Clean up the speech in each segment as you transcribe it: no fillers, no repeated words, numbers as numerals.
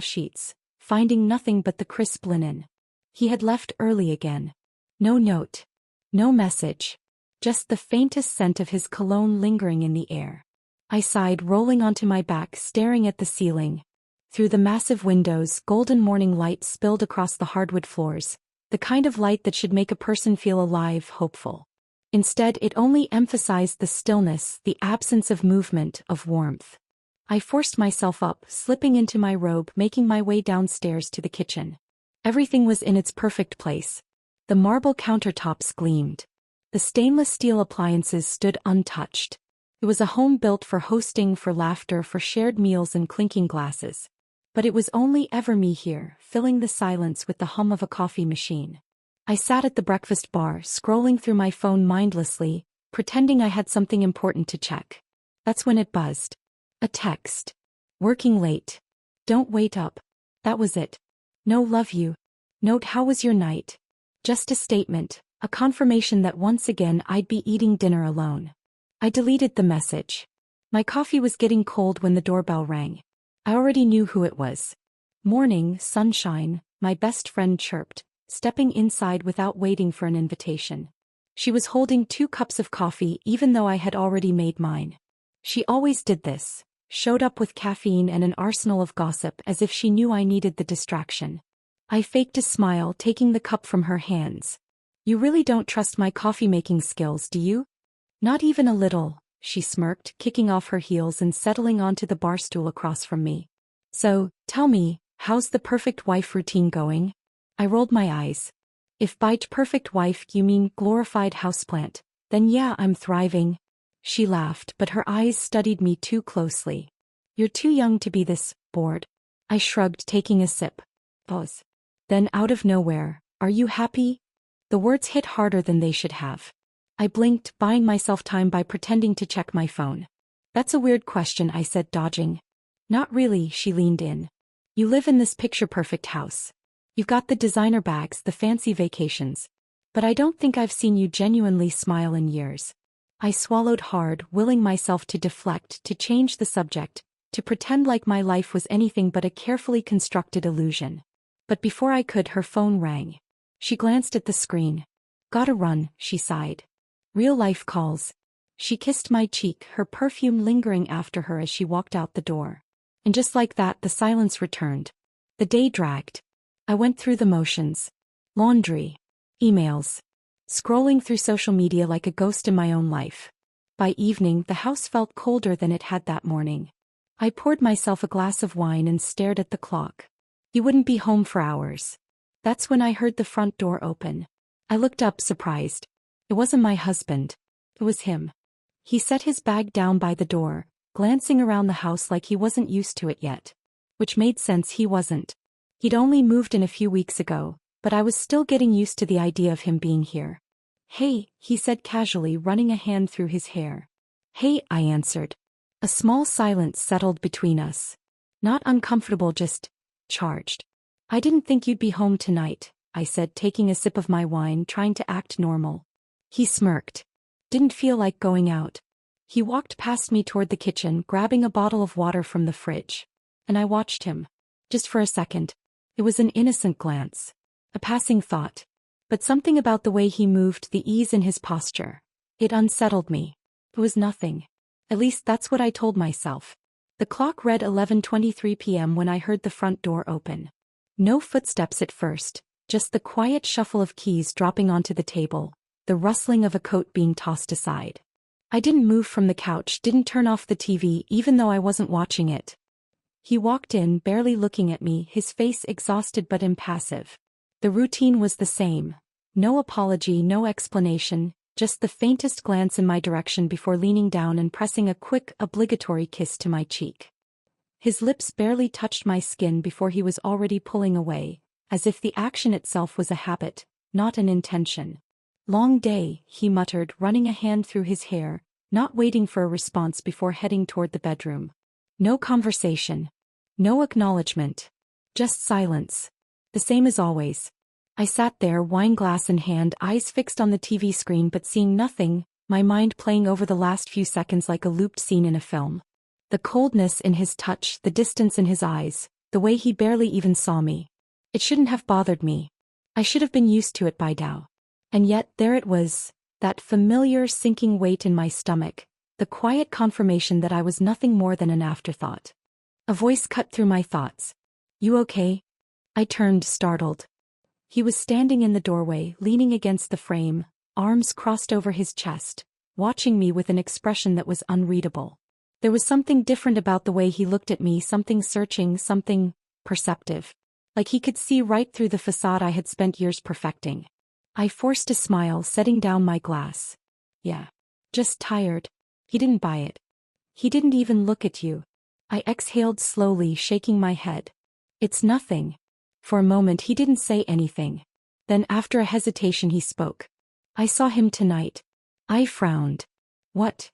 sheets, finding nothing but the crisp linen. He had left early again. No note. No message. Just the faintest scent of his cologne lingering in the air. I sighed, rolling onto my back, staring at the ceiling. Through the massive windows, golden morning light spilled across the hardwood floors, the kind of light that should make a person feel alive, hopeful. Instead, it only emphasized the stillness, the absence of movement, of warmth. I forced myself up, slipping into my robe, making my way downstairs to the kitchen. Everything was in its perfect place. The marble countertops gleamed. The stainless steel appliances stood untouched. It was a home built for hosting, for laughter, for shared meals and clinking glasses. But it was only ever me here, filling the silence with the hum of a coffee machine. I sat at the breakfast bar, scrolling through my phone mindlessly, pretending I had something important to check. That's when it buzzed. A text. Working late. Don't wait up. That was it. No, love you. Note, how was your night? Just a statement, a confirmation that once again I'd be eating dinner alone. I deleted the message. My coffee was getting cold when the doorbell rang. I already knew who it was. Morning, sunshine, my best friend chirped, stepping inside without waiting for an invitation. She was holding 2 cups of coffee even though I had already made mine. She always did this, showed up with caffeine and an arsenal of gossip as if she knew I needed the distraction. I faked a smile, taking the cup from her hands. You really don't trust my coffee-making skills, do you? Not even a little, she smirked, kicking off her heels and settling onto the bar stool across from me. So, tell me, how's the perfect wife routine going? I rolled my eyes. If by perfect wife you mean glorified houseplant, then yeah, I'm thriving. She laughed, but her eyes studied me too closely. You're too young to be this bored. I shrugged, taking a sip. Pause. Then out of nowhere, are you happy? The words hit harder than they should have. I blinked, buying myself time by pretending to check my phone. That's a weird question, I said, dodging. Not really, she leaned in. You live in this picture-perfect house. You've got the designer bags, the fancy vacations. But I don't think I've seen you genuinely smile in years. I swallowed hard, willing myself to deflect, to change the subject, to pretend like my life was anything but a carefully constructed illusion. But before I could, her phone rang. She glanced at the screen. Gotta run, she sighed. Real life calls. She kissed my cheek, her perfume lingering after her as she walked out the door. And just like that, the silence returned. The day dragged. I went through the motions. Laundry. Emails. Scrolling through social media like a ghost in my own life. By evening, the house felt colder than it had that morning. I poured myself a glass of wine and stared at the clock. He wouldn't be home for hours. That's when I heard the front door open. I looked up, surprised. It wasn't my husband. It was him. He set his bag down by the door, glancing around the house like he wasn't used to it yet. Which made sense, he wasn't. He'd only moved in a few weeks ago, but I was still getting used to the idea of him being here. Hey, he said casually, running a hand through his hair. Hey, I answered. A small silence settled between us. Not uncomfortable, just charged. I didn't think you'd be home tonight, I said, taking a sip of my wine, trying to act normal. He smirked. Didn't feel like going out. He walked past me toward the kitchen, grabbing a bottle of water from the fridge. And I watched him. Just for a second. It was an innocent glance. A passing thought. But something about the way he moved, the ease in his posture. It unsettled me. It was nothing. At least that's what I told myself. The clock read 11:23 p.m. when I heard the front door open. No footsteps at first, just the quiet shuffle of keys dropping onto the table, the rustling of a coat being tossed aside. I didn't move from the couch, didn't turn off the TV even though I wasn't watching it. He walked in, barely looking at me, his face exhausted but impassive. The routine was the same. No apology, no explanation, just the faintest glance in my direction before leaning down and pressing a quick, obligatory kiss to my cheek. His lips barely touched my skin before he was already pulling away, as if the action itself was a habit, not an intention. Long day, he muttered, running a hand through his hair, not waiting for a response before heading toward the bedroom. No conversation. No acknowledgement. Just silence. The same as always. I sat there, wine glass in hand, eyes fixed on the TV screen but seeing nothing, my mind playing over the last few seconds like a looped scene in a film. The coldness in his touch, the distance in his eyes, The way he barely even saw me. It shouldn't have bothered me. I should have been used to it by now. And yet there it was, that familiar sinking weight in my stomach, the quiet confirmation that I was nothing more than an afterthought. A voice cut through my thoughts. "You okay?" I turned, startled. He was standing in the doorway, leaning against the frame, arms crossed over his chest, watching me with an expression that was unreadable. There was something different about the way he looked at me, something searching, something perceptive. Like he could see right through the facade I had spent years perfecting. I forced a smile, setting down my glass. "Yeah. Just tired." He didn't buy it. "He didn't even look at you." I exhaled slowly, shaking my head. "It's nothing." For a moment he didn't say anything. Then after a hesitation he spoke. "I saw him tonight." I frowned. "What?"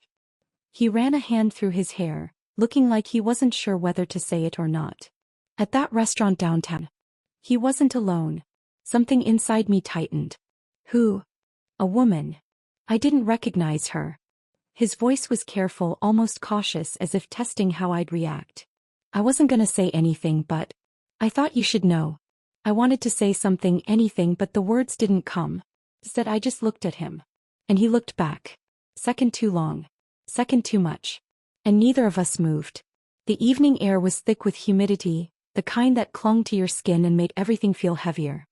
He ran a hand through his hair, looking like he wasn't sure whether to say it or not. "At that restaurant downtown." He wasn't alone. Something inside me tightened. "Who?" "A woman." I didn't recognize her. His voice was careful, almost cautious, as if testing how I'd react. "I wasn't gonna say anything, but I thought you should know." I wanted to say something, anything, but the words didn't come. Instead I just looked at him. And he looked back. Second too long. Second too much. And neither of us moved. The evening air was thick with humidity, the kind that clung to your skin and made everything feel heavier.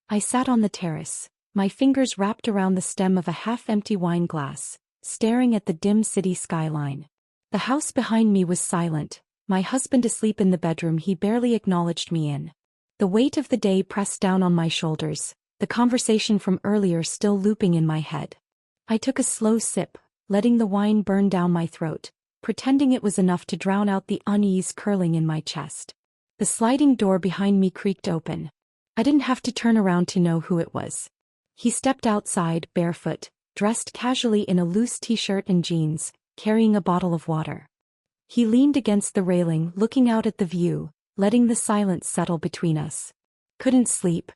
I sat on the terrace, my fingers wrapped around the stem of a half-empty wine glass, staring at the dim city skyline. The house behind me was silent, my husband asleep in the bedroom he barely acknowledged me in. The weight of the day pressed down on my shoulders, the conversation from earlier still looping in my head. I took a slow sip, letting the wine burn down my throat, pretending it was enough to drown out the unease curling in my chest. The sliding door behind me creaked open. I didn't have to turn around to know who it was. He stepped outside, barefoot, dressed casually in a loose t-shirt and jeans, carrying a bottle of water. He leaned against the railing, looking out at the view, letting the silence settle between us. "Couldn't sleep?"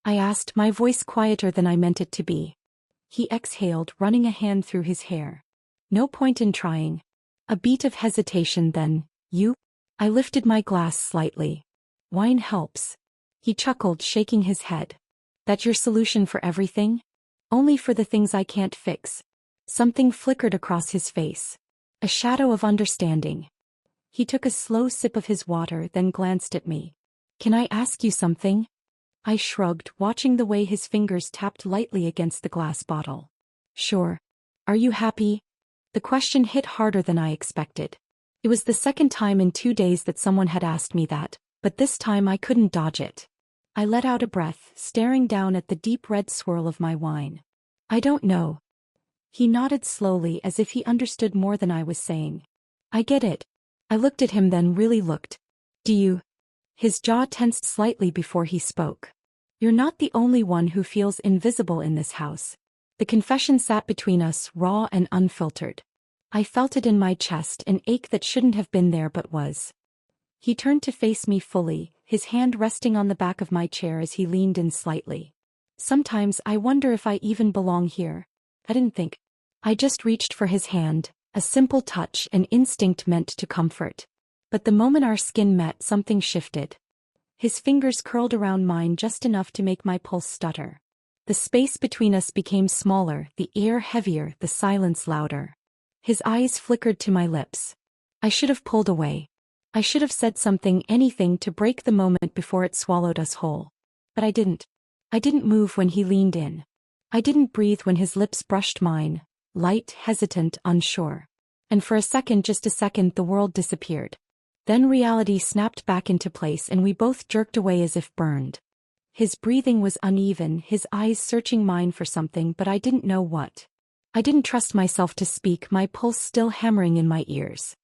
I asked, my voice quieter than I meant it to be. He exhaled, running a hand through his hair. "No point in trying." A beat of hesitation, then, "You?" I lifted my glass slightly. "Wine helps." He chuckled, shaking his head. "That your solution for everything?" "Only for the things I can't fix." Something flickered across his face. A shadow of understanding. He took a slow sip of his water, then glanced at me. "Can I ask you something?" I shrugged, watching the way his fingers tapped lightly against the glass bottle. "Sure. Are you happy?" The question hit harder than I expected. It was the second time in 2 days that someone had asked me that, but this time I couldn't dodge it. I let out a breath, staring down at the deep red swirl of my wine. "I don't know." He nodded slowly, as if he understood more than I was saying. "I get it." I looked at him, then really looked. "Do you?" His jaw tensed slightly before he spoke. "You're not the only one who feels invisible in this house." The confession sat between us, raw and unfiltered. I felt it in my chest, an ache that shouldn't have been there but was. He turned to face me fully, his hand resting on the back of my chair as he leaned in slightly. "Sometimes I wonder if I even belong here." I didn't think. I just reached for his hand, a simple touch, an instinct meant to comfort. But the moment our skin met, something shifted. His fingers curled around mine just enough to make my pulse stutter. The space between us became smaller, the air heavier, the silence louder. His eyes flickered to my lips. I should have pulled away. I should have said something, anything, to break the moment before it swallowed us whole. But I didn't. I didn't move when he leaned in. I didn't breathe when his lips brushed mine, light, hesitant, unsure. And for a second, just a second, the world disappeared. Then reality snapped back into place and we both jerked away as if burned. His breathing was uneven, his eyes searching mine for something, but I didn't know what. I didn't trust myself to speak, my pulse still hammering in my ears.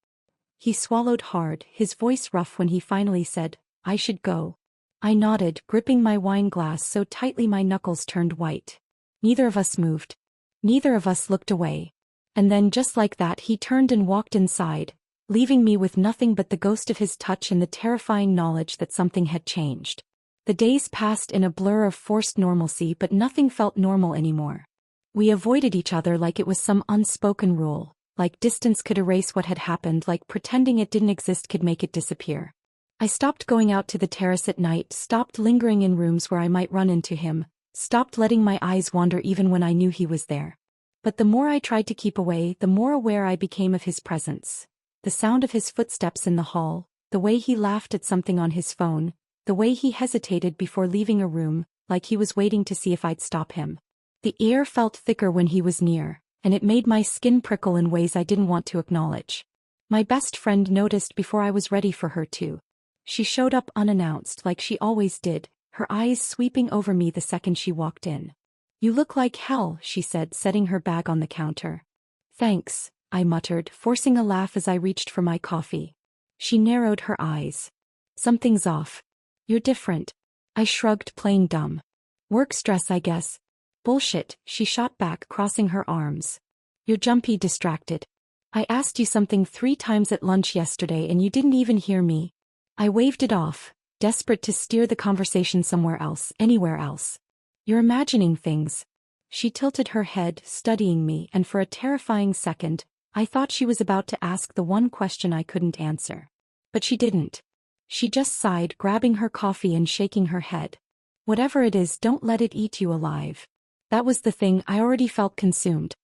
He swallowed hard, his voice rough when he finally said, "I should go." I nodded, gripping my wine glass so tightly my knuckles turned white. Neither of us moved. Neither of us looked away. And then, just like that, he turned and walked inside, leaving me with nothing but the ghost of his touch and the terrifying knowledge that something had changed. The days passed in a blur of forced normalcy, but nothing felt normal anymore. We avoided each other like it was some unspoken rule, like distance could erase what had happened, like pretending it didn't exist could make it disappear. I stopped going out to the terrace at night, stopped lingering in rooms where I might run into him, stopped letting my eyes wander even when I knew he was there. But the more I tried to keep away, the more aware I became of his presence. The sound of his footsteps in the hall, the way he laughed at something on his phone, the way he hesitated before leaving a room, like he was waiting to see if I'd stop him. The air felt thicker when he was near, and it made my skin prickle in ways I didn't want to acknowledge. My best friend noticed before I was ready for her to. She showed up unannounced like she always did, her eyes sweeping over me the second she walked in. "You look like hell," she said, setting her bag on the counter. "Thanks," I muttered, forcing a laugh as I reached for my coffee. She narrowed her eyes. "Something's off. You're different." I shrugged, plain dumb. "Work stress, I guess." "Bullshit," she shot back, crossing her arms. "You're jumpy, distracted. I asked you something 3 times at lunch yesterday and you didn't even hear me." I waved it off, desperate to steer the conversation somewhere else, anywhere else. "You're imagining things." She tilted her head, studying me, and for a terrifying second, I thought she was about to ask the one question I couldn't answer. But she didn't. She just sighed, grabbing her coffee and shaking her head. "Whatever it is, don't let it eat you alive." That was the thing, I already felt consumed.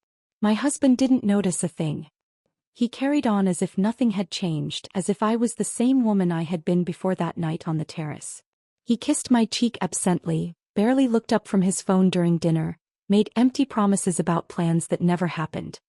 My husband didn't notice a thing. He carried on as if nothing had changed, as if I was the same woman I had been before that night on the terrace. He kissed my cheek absently, barely looked up from his phone during dinner, made empty promises about plans that never happened.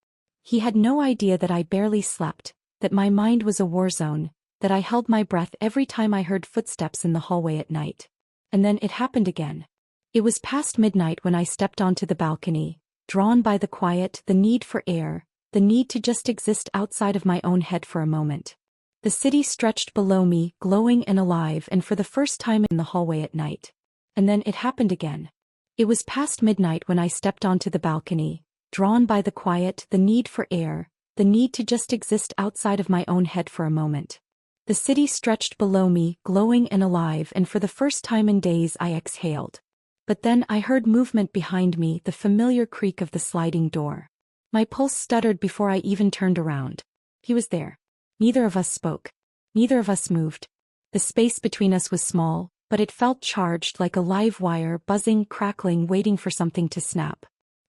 He had no idea that I barely slept, that my mind was a war zone, that I held my breath every time I heard footsteps in the hallway at night. And then it happened again. It was past midnight when I stepped onto the balcony, drawn by the quiet, the need for air, the need to just exist outside of my own head for a moment. The city stretched below me, glowing and alive, and for the first time in the hallway at night. And then it happened again. It was past midnight when I stepped onto the balcony, drawn by the quiet, the need for air, the need to just exist outside of my own head for a moment. The city stretched below me, glowing and alive, and for the first time in days I exhaled. But then I heard movement behind me, the familiar creak of the sliding door. My pulse stuttered before I even turned around. He was there. Neither of us spoke. Neither of us moved. The space between us was small, but it felt charged, like a live wire, buzzing, crackling, waiting for something to snap.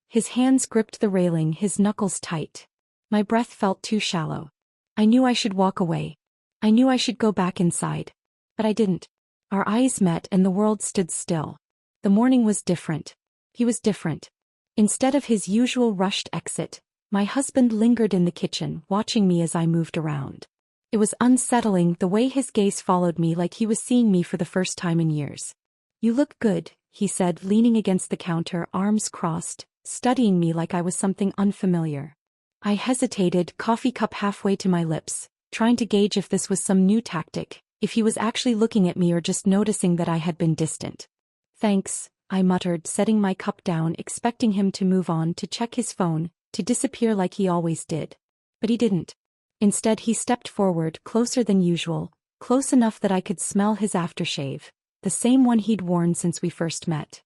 His hands gripped the railing, his knuckles tight. My breath felt too shallow. I knew I should walk away. I knew I should go back inside. But I didn't. Our eyes met and the world stood still. The morning was different. He was different. Instead of his usual rushed exit, my husband lingered in the kitchen, watching me as I moved around. It was unsettling, the way his gaze followed me like he was seeing me for the first time in years. "You look good," he said, leaning against the counter, arms crossed, studying me like I was something unfamiliar. I hesitated, coffee cup halfway to my lips, trying to gauge if this was some new tactic, if he was actually looking at me or just noticing that I had been distant. "Thanks," I muttered, setting my cup down, expecting him to move on, to check his phone, to disappear like he always did. But he didn't. Instead, he stepped forward, closer than usual, close enough that I could smell his aftershave, the same one he'd worn since we first met.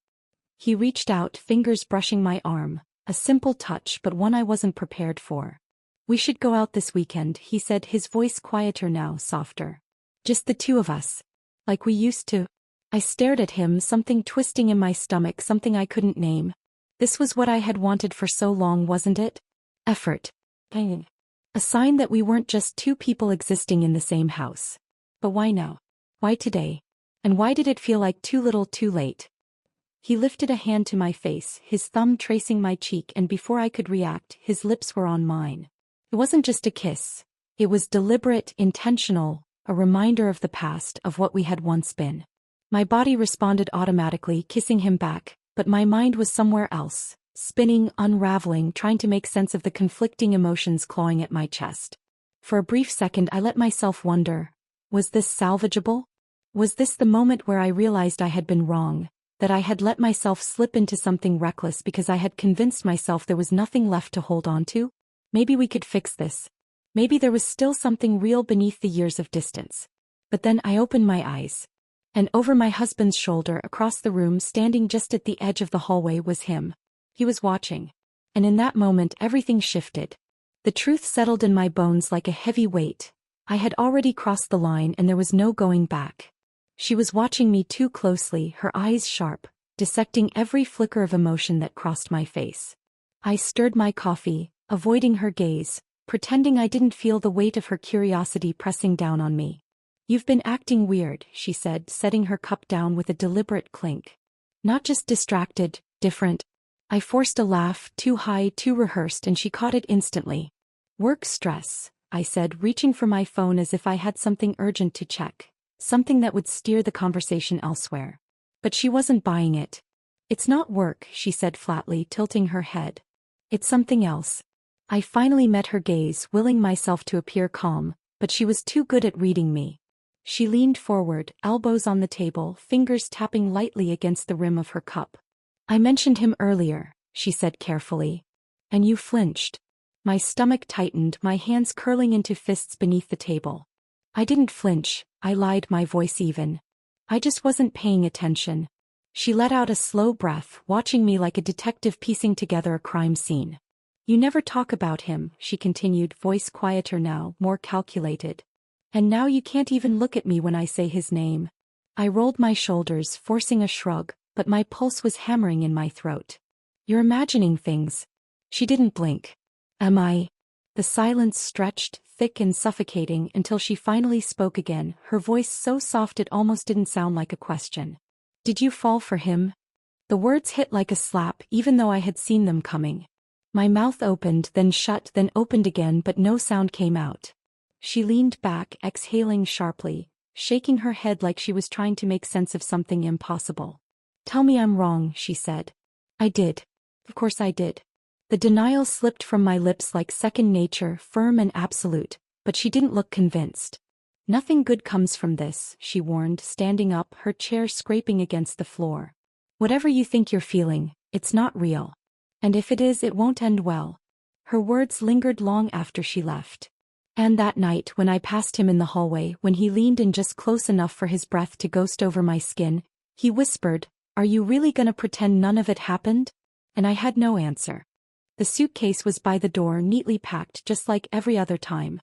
He reached out, fingers brushing my arm, a simple touch but one I wasn't prepared for. "We should go out this weekend," he said, his voice quieter now, softer. "Just the two of us. Like we used to." I stared at him, something twisting in my stomach, something I couldn't name. This was what I had wanted for so long, wasn't it? Effort. Pain. A sign that we weren't just two people existing in the same house. But why now? Why today? And why did it feel like too little, too late? He lifted a hand to my face, his thumb tracing my cheek, and before I could react, his lips were on mine. It wasn't just a kiss. It was deliberate, intentional, a reminder of the past, of what we had once been. My body responded automatically, kissing him back, but my mind was somewhere else, spinning, unraveling, trying to make sense of the conflicting emotions clawing at my chest. For a brief second I let myself wonder, was this salvageable? Was this the moment where I realized I had been wrong, that I had let myself slip into something reckless because I had convinced myself there was nothing left to hold on to? Maybe we could fix this. Maybe there was still something real beneath the years of distance. But then I opened my eyes. And over my husband's shoulder, across the room, standing just at the edge of the hallway, was him. He was watching. And in that moment everything shifted. The truth settled in my bones like a heavy weight. I had already crossed the line and there was no going back. She was watching me too closely, her eyes sharp, dissecting every flicker of emotion that crossed my face. I stirred my coffee, avoiding her gaze, pretending I didn't feel the weight of her curiosity pressing down on me. "You've been acting weird," she said, setting her cup down with a deliberate clink. "Not just distracted, different." I forced a laugh, too high, too rehearsed, and she caught it instantly. "Work stress," I said, reaching for my phone as if I had something urgent to check, something that would steer the conversation elsewhere. But she wasn't buying it. "It's not work," she said flatly, tilting her head. "It's something else." I finally met her gaze, willing myself to appear calm, but she was too good at reading me. She leaned forward, elbows on the table, fingers tapping lightly against the rim of her cup. "I mentioned him earlier," she said carefully. "And you flinched." My stomach tightened, my hands curling into fists beneath the table. "I didn't flinch," I lied, my voice even. "I just wasn't paying attention." She let out a slow breath, watching me like a detective piecing together a crime scene. "You never talk about him," she continued, voice quieter now, more calculated. "And now you can't even look at me when I say his name." I rolled my shoulders, forcing a shrug, but my pulse was hammering in my throat. "You're imagining things." She didn't blink. "Am I?" The silence stretched, thick and suffocating, until she finally spoke again, her voice so soft it almost didn't sound like a question. "Did you fall for him?" The words hit like a slap, even though I had seen them coming. My mouth opened, then shut, then opened again, but no sound came out. She leaned back, exhaling sharply, shaking her head like she was trying to make sense of something impossible. "Tell me I'm wrong," she said. "I did. Of course I did." The denial slipped from my lips like second nature, firm and absolute, but she didn't look convinced. "Nothing good comes from this," she warned, standing up, her chair scraping against the floor. "Whatever you think you're feeling, it's not real. And if it is, it won't end well." Her words lingered long after she left. And that night, when I passed him in the hallway, when he leaned in just close enough for his breath to ghost over my skin, he whispered, "Are you really gonna pretend none of it happened?" And I had no answer. The suitcase was by the door, neatly packed, just like every other time.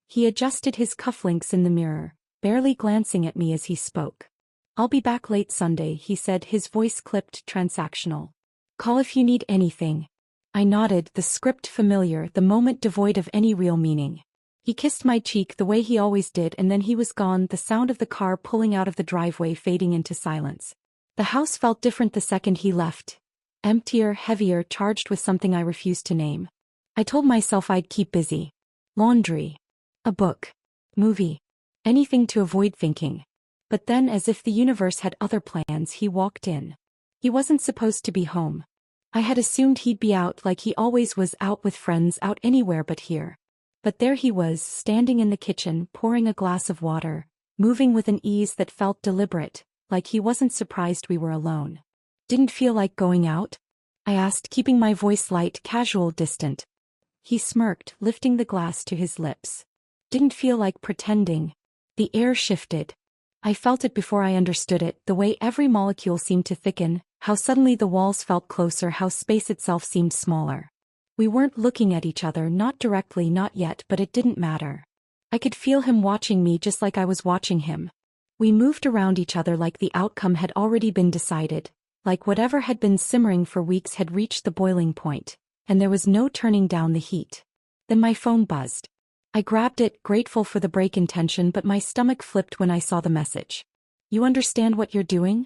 He adjusted his cufflinks in the mirror, barely glancing at me as he spoke. "I'll be back late Sunday," he said, his voice clipped, transactional. "Call if you need anything." I nodded, the script familiar, the moment devoid of any real meaning. He kissed my cheek the way he always did, and then he was gone, the sound of the car pulling out of the driveway fading into silence. The house felt different the second he left. Emptier, heavier, charged with something I refused to name. I told myself I'd keep busy. Laundry. A book. Movie. Anything to avoid thinking. But then, as if the universe had other plans, he walked in. He wasn't supposed to be home. I had assumed he'd be out like he always was, out with friends, out anywhere but here. But there he was, standing in the kitchen, pouring a glass of water, moving with an ease that felt deliberate, like he wasn't surprised we were alone. "Didn't feel like going out?" I asked, keeping my voice light, casual, distant. He smirked, lifting the glass to his lips. "Didn't feel like pretending." The air shifted. I felt it before I understood it, the way every molecule seemed to thicken, how suddenly the walls felt closer, how space itself seemed smaller. We weren't looking at each other, not directly, not yet, but it didn't matter. I could feel him watching me just like I was watching him. We moved around each other like the outcome had already been decided, like whatever had been simmering for weeks had reached the boiling point, and there was no turning down the heat. Then my phone buzzed. I grabbed it, grateful for the break in tension, but my stomach flipped when I saw the message. "You understand what you're doing?"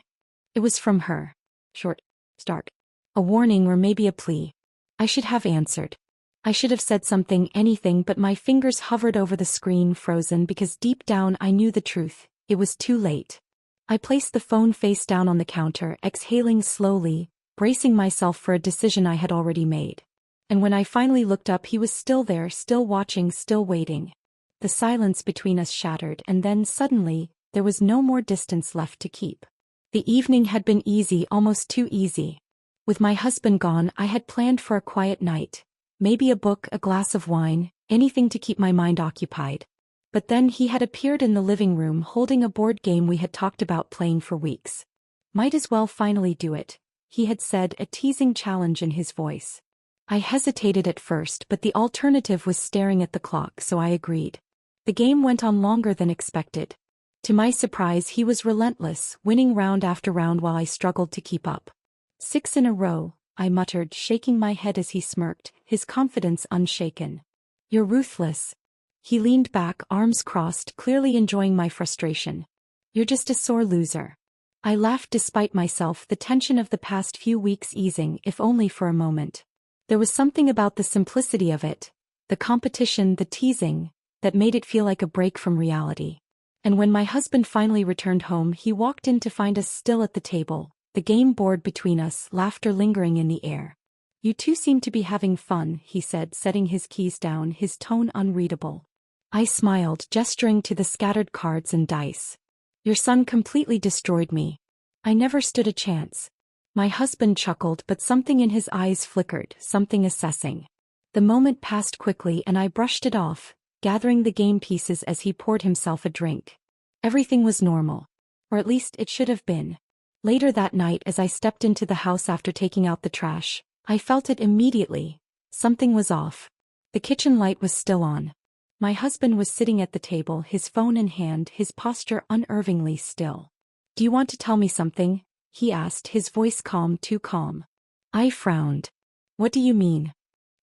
It was from her. Short, stark. A warning, or maybe a plea. I should have answered. I should have said something, anything, but my fingers hovered over the screen, frozen, because deep down I knew the truth. It was too late. I placed the phone face down on the counter, exhaling slowly, bracing myself for a decision I had already made. And when I finally looked up, he was still there, still watching, still waiting. The silence between us shattered, and then, suddenly, there was no more distance left to keep. The evening had been easy, almost too easy. With my husband gone, I had planned for a quiet night. Maybe a book, a glass of wine, anything to keep my mind occupied. But then he had appeared in the living room holding a board game we had talked about playing for weeks. "Might as well finally do it," he had said, a teasing challenge in his voice. I hesitated at first, but the alternative was staring at the clock, so I agreed. The game went on longer than expected. To my surprise, he was relentless, winning round after round while I struggled to keep up. 6 in a row, I muttered, shaking my head as he smirked, his confidence unshaken. You're ruthless. He leaned back, arms crossed, clearly enjoying my frustration. You're just a sore loser. I laughed despite myself, the tension of the past few weeks easing, if only for a moment. There was something about the simplicity of it, the competition, the teasing, that made it feel like a break from reality. And when my husband finally returned home, he walked in to find us still at the table, the game board between us, laughter lingering in the air. You two seem to be having fun, he said, setting his keys down, his tone unreadable. I smiled, gesturing to the scattered cards and dice. Your son completely destroyed me. I never stood a chance. My husband chuckled, but something in his eyes flickered, something assessing. The moment passed quickly and I brushed it off, gathering the game pieces as he poured himself a drink. Everything was normal. Or at least it should have been. Later that night, as I stepped into the house after taking out the trash, I felt it immediately. Something was off. The kitchen light was still on. My husband was sitting at the table, his phone in hand, his posture unnervingly still. Do you want to tell me something? He asked, his voice calm, too calm. I frowned. What do you mean?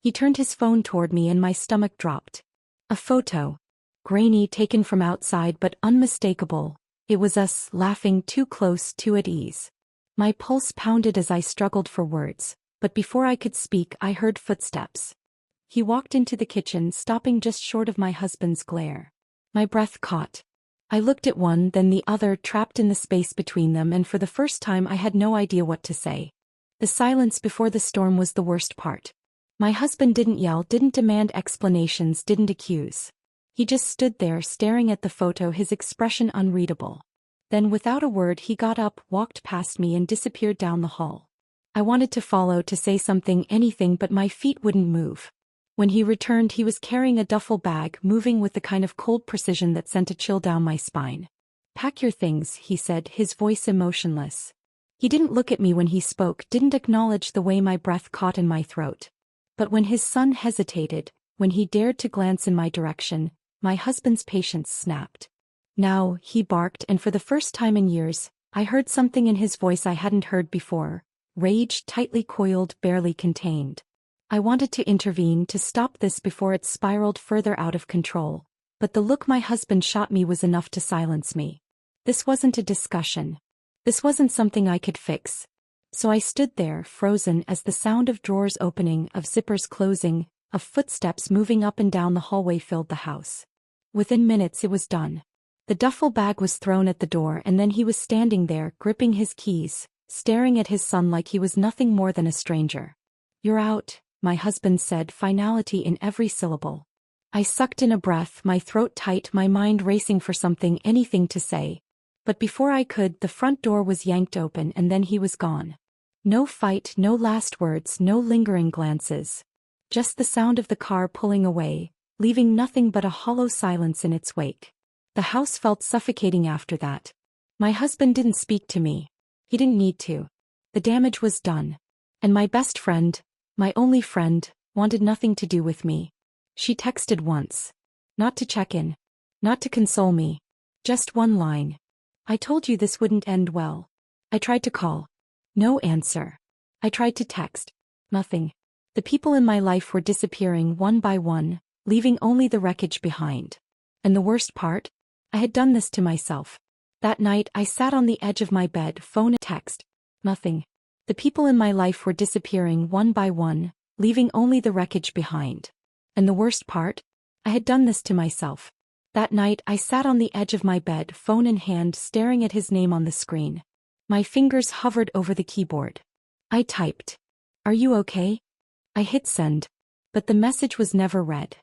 He turned his phone toward me and my stomach dropped. A photo. Grainy, taken from outside but unmistakable. It was us, laughing, too close, too at ease. My pulse pounded as I struggled for words, but before I could speak I heard footsteps. He walked into the kitchen, stopping just short of my husband's glare. My breath caught. I looked at one, then the other, trapped in the space between them, and for the first time I had no idea what to say. The silence before the storm was the worst part. My husband didn't yell, didn't demand explanations, didn't accuse. He just stood there, staring at the photo, his expression unreadable. Then without a word he got up, walked past me and disappeared down the hall. I wanted to follow, to say something, anything, but my feet wouldn't move. When he returned, he was carrying a duffel bag, moving with the kind of cold precision that sent a chill down my spine. Pack your things, he said, his voice emotionless. He didn't look at me when he spoke, didn't acknowledge the way my breath caught in my throat. But when his son hesitated, when he dared to glance in my direction, my husband's patience snapped. Now, he barked, and for the first time in years, I heard something in his voice I hadn't heard before. Rage, tightly coiled, barely contained. I wanted to intervene, to stop this before it spiraled further out of control, but the look my husband shot me was enough to silence me. This wasn't a discussion. This wasn't something I could fix. So I stood there, frozen, as the sound of drawers opening, of zippers closing, of footsteps moving up and down the hallway filled the house. Within minutes it was done. The duffel bag was thrown at the door, and then he was standing there, gripping his keys, staring at his son like he was nothing more than a stranger. You're out, my husband said, finality in every syllable. I sucked in a breath, my throat tight, my mind racing for something, anything to say. But before I could, the front door was yanked open and then he was gone. No fight, no last words, no lingering glances. Just the sound of the car pulling away, leaving nothing but a hollow silence in its wake. The house felt suffocating after that. My husband didn't speak to me. He didn't need to. The damage was done. And my best friend, my only friend, wanted nothing to do with me. She texted once. Not to check in. Not to console me. Just one line. I told you this wouldn't end well. I tried to call. No answer. I tried to text. Nothing. The people in my life were disappearing one by one, leaving only the wreckage behind. And the worst part? I had done this to myself. That night I sat on the edge of my bed, phone and text. Nothing. The people in my life were disappearing one by one, leaving only the wreckage behind. And the worst part? I had done this to myself. That night I sat on the edge of my bed, phone in hand, staring at his name on the screen. My fingers hovered over the keyboard. I typed. Are you okay? I hit send. But the message was never read.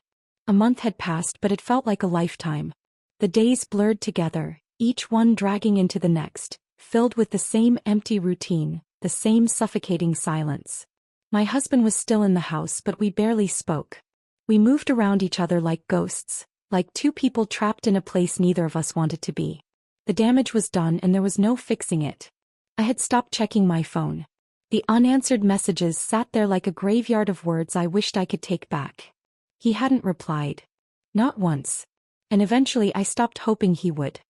A month had passed, but it felt like a lifetime. The days blurred together, each one dragging into the next, filled with the same empty routine, the same suffocating silence. My husband was still in the house, but we barely spoke. We moved around each other like ghosts, like two people trapped in a place neither of us wanted to be. The damage was done and there was no fixing it. I had stopped checking my phone. The unanswered messages sat there like a graveyard of words I wished I could take back. He hadn't replied. Not once. And eventually I stopped hoping he would.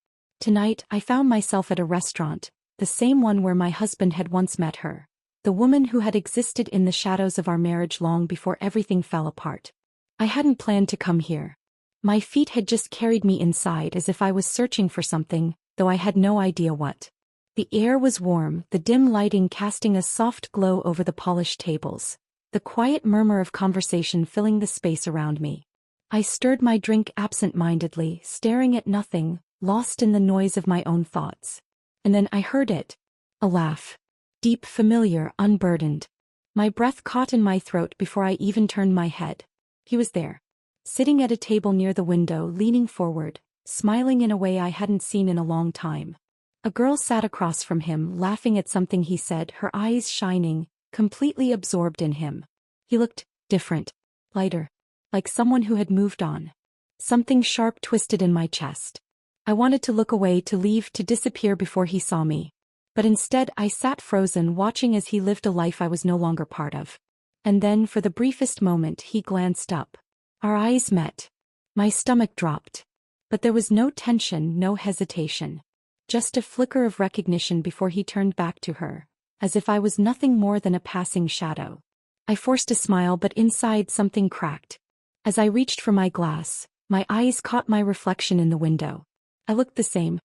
Tonight, I found myself at a restaurant, the same one where my husband had once met her. The woman who had existed in the shadows of our marriage long before everything fell apart. I hadn't planned to come here. My feet had just carried me inside as if I was searching for something, though I had no idea what. The air was warm, the dim lighting casting a soft glow over the polished tables, the quiet murmur of conversation filling the space around me. I stirred my drink absent-mindedly, staring at nothing, lost in the noise of my own thoughts. And then I heard it. A laugh. Deep, familiar, unburdened. My breath caught in my throat before I even turned my head. He was there. Sitting at a table near the window, leaning forward, smiling in a way I hadn't seen in a long time. A girl sat across from him, laughing at something he said, her eyes shining, completely absorbed in him. He looked different, lighter, like someone who had moved on. Something sharp twisted in my chest. I wanted to look away, to leave, to disappear before he saw me. But instead I sat frozen, watching as he lived a life I was no longer part of. And then, for the briefest moment, he glanced up. Our eyes met. My stomach dropped. But there was no tension, no hesitation. Just a flicker of recognition before he turned back to her, as if I was nothing more than a passing shadow. I forced a smile, but inside something cracked. As I reached for my glass, my eyes caught my reflection in the window. I looked the same,